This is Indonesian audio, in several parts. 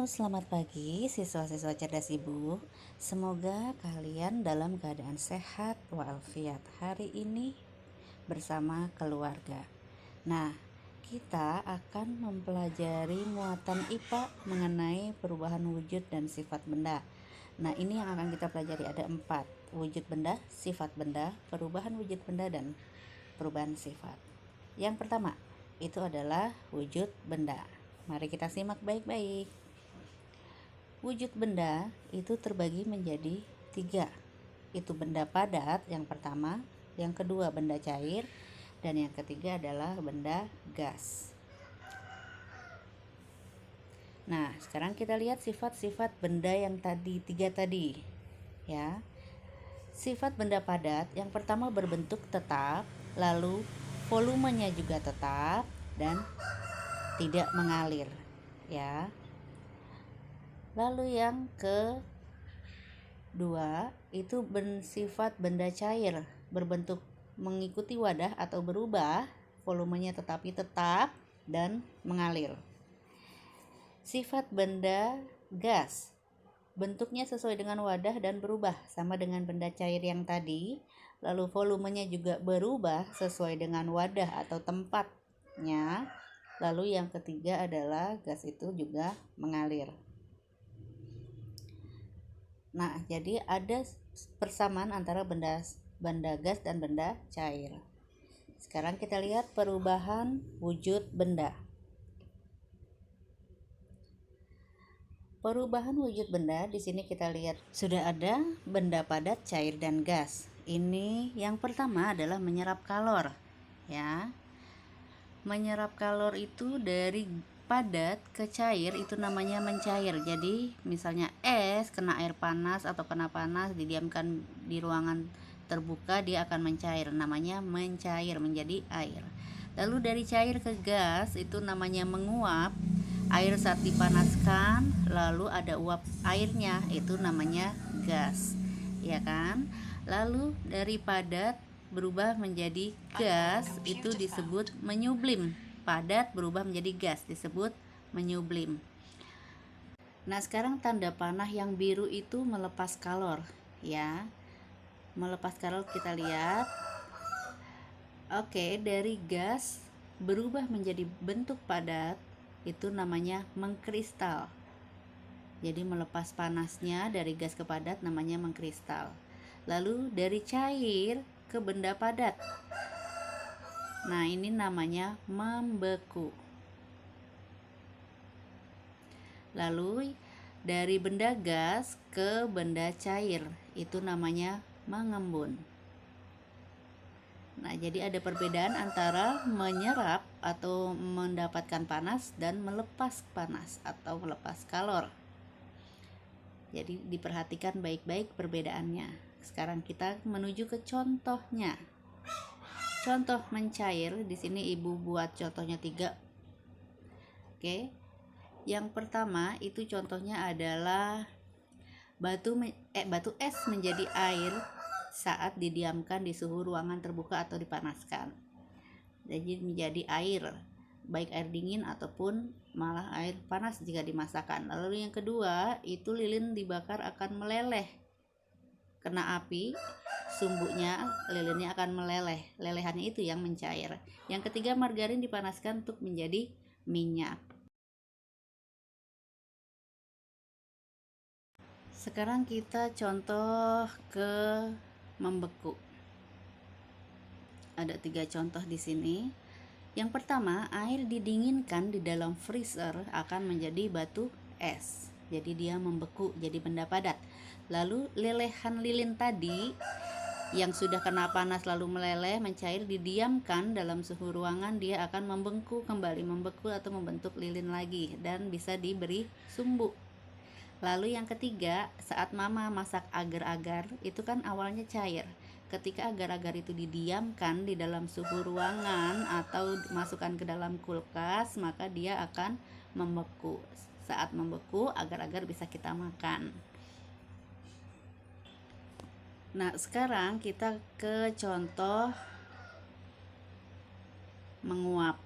Selamat pagi siswa-siswa cerdas Ibu. Semoga kalian dalam keadaan sehat walafiat hari ini bersama keluarga. Nah, kita akan mempelajari muatan IPA mengenai perubahan wujud dan sifat benda. Nah, ini yang akan kita pelajari ada 4: wujud benda, sifat benda, perubahan wujud benda, dan perubahan sifat. Yang pertama, itu adalah wujud benda. Mari kita simak baik-baik. Wujud benda itu terbagi menjadi 3. Itu benda padat yang pertama, yang kedua benda cair, dan yang ketiga adalah benda gas. Nah, sekarang kita lihat sifat-sifat benda yang tadi 3 tadi. Ya. Sifat benda padat yang pertama berbentuk tetap, lalu volumenya juga tetap dan tidak mengalir, ya. Lalu yang kedua itu bersifat benda cair, berbentuk mengikuti wadah atau berubah, volumenya tetapi tetap dan mengalir. Sifat benda gas, bentuknya sesuai dengan wadah dan berubah, sama dengan benda cair yang tadi, lalu volumenya juga berubah sesuai dengan wadah atau tempatnya. Lalu yang ketiga adalah gas itu juga mengalir. Nah, jadi ada persamaan antara benda gas dan benda cair. Sekarang kita lihat perubahan wujud benda. Perubahan wujud benda di sini kita lihat sudah ada benda padat, cair, dan gas. Ini yang pertama adalah menyerap kalor, ya. Menyerap kalor itu dari padat ke cair itu namanya mencair. Jadi misalnya es kena air panas atau kena panas, didiamkan di ruangan terbuka, dia akan mencair, namanya mencair menjadi air. Lalu dari cair ke gas itu namanya menguap. Air saat dipanaskan lalu ada uap airnya, itu namanya gas, ya kan. Lalu dari padat berubah menjadi gas itu disebut menyublim. Padat berubah menjadi gas disebut menyublim. Nah, sekarang tanda panah yang biru itu melepas kalor, ya. Melepas kalor kita lihat. Oke, dari gas berubah menjadi bentuk padat itu namanya mengkristal. Jadi melepas panasnya dari gas ke padat namanya mengkristal. Lalu dari cair ke benda padat, nah ini namanya membeku. Lalu dari benda gas ke benda cair itu namanya mengembun. Nah, jadi ada perbedaan antara menyerap atau mendapatkan panas dan melepas panas atau melepas kalor. Jadi diperhatikan baik-baik perbedaannya. Sekarang kita menuju ke contohnya. Contoh mencair, di sini Ibu buat contohnya 3. Oke. Yang pertama itu contohnya adalah batu es menjadi air saat didiamkan di suhu ruangan terbuka atau dipanaskan. Jadi menjadi air, baik air dingin ataupun malah air panas jika dimasakkan. Lalu yang kedua itu lilin dibakar akan meleleh. Kena api, sumbunya, lilinnya akan meleleh. Lelehannya itu yang mencair. Yang ketiga, margarin dipanaskan untuk menjadi minyak. Sekarang kita contoh ke membeku. Ada 3 contoh di sini. Yang pertama, air didinginkan di dalam freezer akan menjadi batu es. Jadi dia membeku jadi benda padat. Lalu lelehan lilin tadi yang sudah kena panas lalu meleleh mencair didiamkan dalam suhu ruangan, dia akan membeku kembali, membeku atau membentuk lilin lagi dan bisa diberi sumbu. Lalu yang ketiga, saat mama masak agar-agar itu kan awalnya cair. Ketika agar-agar itu didiamkan di dalam suhu ruangan atau dimasukkan ke dalam kulkas, maka dia akan membeku. Saat membeku, agar-agar bisa kita makan. Nah, sekarang kita ke contoh menguap.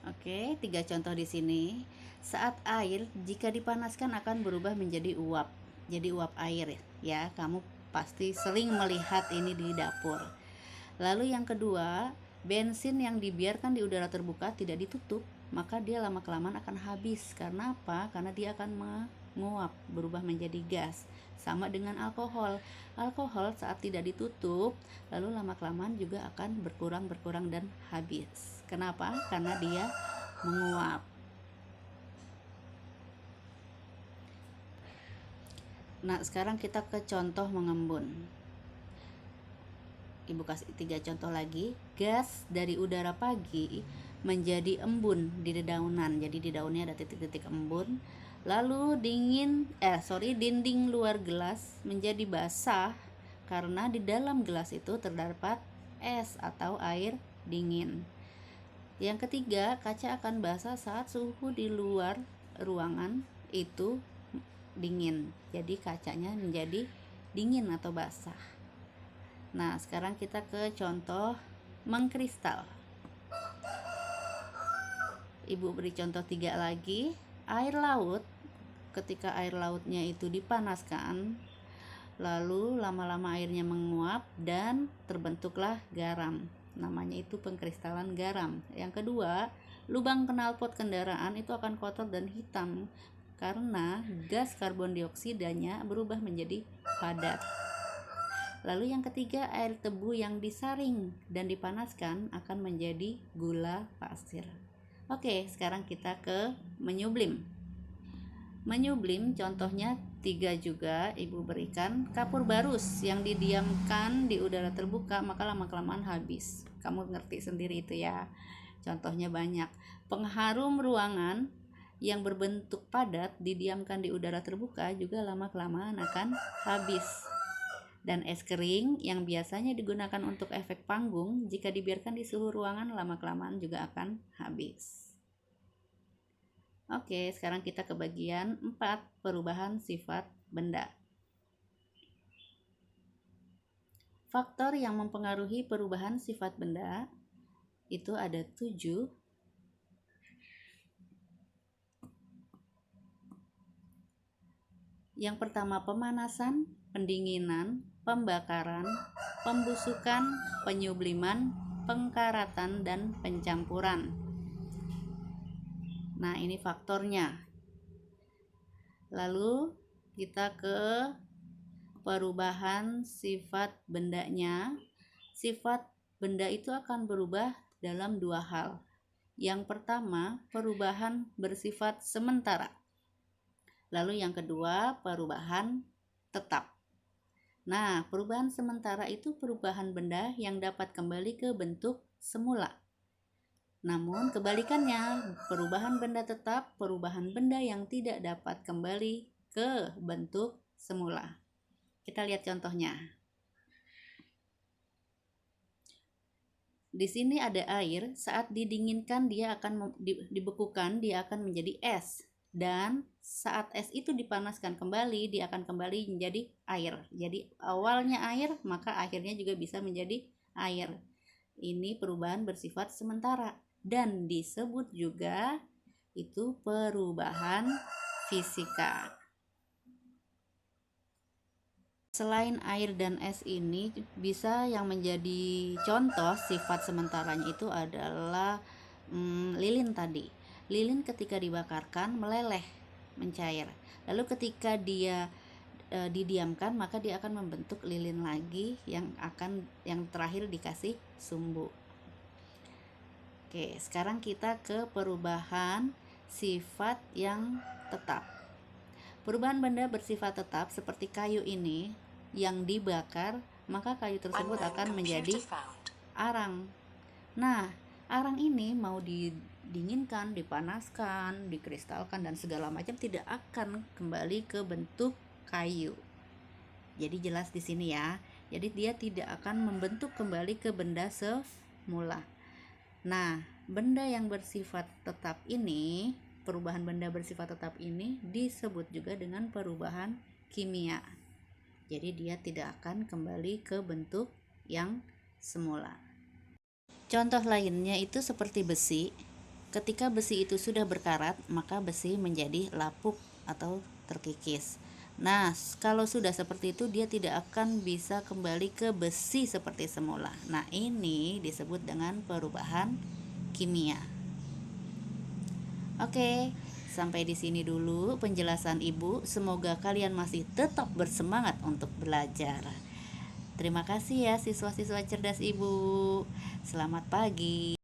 Oke, 3 contoh di sini. Saat air jika dipanaskan akan berubah menjadi uap. Jadi uap air ya. Kamu pasti sering melihat ini di dapur. Lalu yang kedua, bensin yang dibiarkan di udara terbuka tidak ditutup, maka dia lama-kelamaan akan habis. Karena apa? Karena dia akan menguap, berubah menjadi gas. Sama dengan alkohol. Alkohol saat tidak ditutup, lalu lama-kelamaan juga akan berkurang dan habis. Kenapa? Karena dia menguap. Nah, sekarang kita ke contoh mengembun. Ibu kasih 3 contoh lagi. Gas dari udara pagi menjadi embun di dedaunan. Jadi di daunnya ada titik-titik embun. Lalu dinding luar gelas menjadi basah karena di dalam gelas itu terdapat es atau air dingin. Yang ketiga, kaca akan basah saat suhu di luar ruangan itu dingin. Jadi kacanya menjadi dingin atau basah. Nah, sekarang kita ke contoh mengkristal. Ibu beri contoh 3 lagi. Air laut, ketika air lautnya itu dipanaskan, lalu lama-lama airnya menguap dan terbentuklah garam. Namanya itu pengkristalan garam. Yang kedua, lubang knalpot kendaraan itu akan kotor dan hitam karena gas karbon dioksidanya berubah menjadi padat. Lalu yang ketiga, air tebu yang disaring dan dipanaskan akan menjadi gula pasir. Oke, sekarang kita ke menyublim. Menyublim contohnya 3 juga ibu berikan. Kapur barus yang didiamkan di udara terbuka maka lama-kelamaan habis. Kamu ngerti sendiri itu ya. Contohnya banyak. Pengharum ruangan yang berbentuk padat didiamkan di udara terbuka juga lama-kelamaan akan habis. Dan es kering yang biasanya digunakan untuk efek panggung jika dibiarkan di suhu ruangan lama-kelamaan juga akan habis. Oke, sekarang kita ke bagian 4, perubahan sifat benda. Faktor yang mempengaruhi perubahan sifat benda itu ada 7. Yang pertama, pemanasan, pendinginan, pembakaran, pembusukan, penyubliman, pengkaratan, dan pencampuran. Nah, ini faktornya. Lalu kita ke perubahan sifat bendanya. Sifat benda itu akan berubah dalam 2 hal. Yang pertama, perubahan bersifat sementara. Lalu yang kedua, perubahan tetap. Nah, perubahan sementara itu perubahan benda yang dapat kembali ke bentuk semula. Namun kebalikannya, perubahan benda tetap, perubahan benda yang tidak dapat kembali ke bentuk semula. Kita lihat contohnya. Di sini ada air, saat didinginkan dia akan dibekukan, dia akan menjadi es. Dan saat es itu dipanaskan kembali, dia akan kembali menjadi air. Jadi awalnya air, maka akhirnya juga bisa menjadi air. Ini perubahan bersifat sementara dan disebut juga itu perubahan fisika. Selain air dan es ini bisa yang menjadi contoh sifat sementaranya itu adalah lilin tadi. Lilin ketika dibakarkan meleleh, mencair. Lalu ketika dia didiamkan maka dia akan membentuk lilin lagi yang terakhir dikasih sumbu. Oke, sekarang kita ke perubahan sifat yang tetap. Perubahan benda bersifat tetap seperti kayu ini yang dibakar, maka kayu tersebut akan menjadi arang. Nah, arang ini mau didinginkan, dipanaskan, dikristalkan dan segala macam tidak akan kembali ke bentuk kayu. Jadi jelas di sini ya. Jadi dia tidak akan membentuk kembali ke benda semula. Nah, benda yang bersifat tetap ini, perubahan benda bersifat tetap ini disebut juga dengan perubahan kimia. Jadi dia tidak akan kembali ke bentuk yang semula. Contoh lainnya itu seperti besi. Ketika besi itu sudah berkarat, maka besi menjadi lapuk atau terkikis. Nah, kalau sudah seperti itu, dia tidak akan bisa kembali ke besi seperti semula. Nah, ini disebut dengan perubahan kimia. Oke, sampai di sini dulu penjelasan Ibu. Semoga kalian masih tetap bersemangat untuk belajar. Terima kasih ya siswa-siswa cerdas Ibu. Selamat pagi.